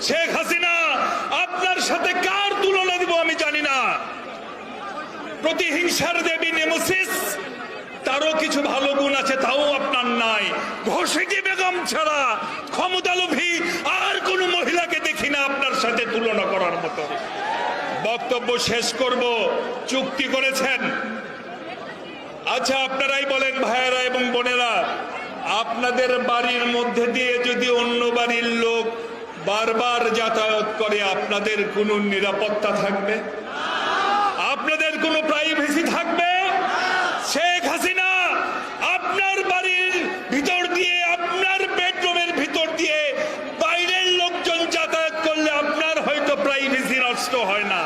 শেখ হাসিনা, আপনার সাথে কার তুলনা দিব আমি জানি না। প্রতিহিংসার দেবী নেমেসিস, তারও কিছু ভালো গুণ আছে, তাও আপনার নাই। ঘসিটি বেগম ছাড়া ক্ষমতালোভী আর কোন মহিলাকে দেখি না আপনার সাথে তুলনা করার মতো। বক্তব্য শেষ করব। চুক্তি করেছেন, আচ্ছা আপনারাই বলেন ভাইয়েরা এবং বোনেরা, আপনাদের বাড়ির মধ্যে দিয়ে যদি অন্য বাড়ির লোক বারবার যাতায়াত করে, আপনাদের কোনো নিরাপত্তা থাকবে? আপনাদের কোনো প্রাইভেসি থাকবে? শেখ হাসিনা আপনার বাড়ির ভিতর দিয়ে, আপনার বেডরুমের ভিতর দিয়ে বাইরের লোকজন যাতায়াত করলে আপনার হয়তো প্রাইভেসি নষ্ট হয় না।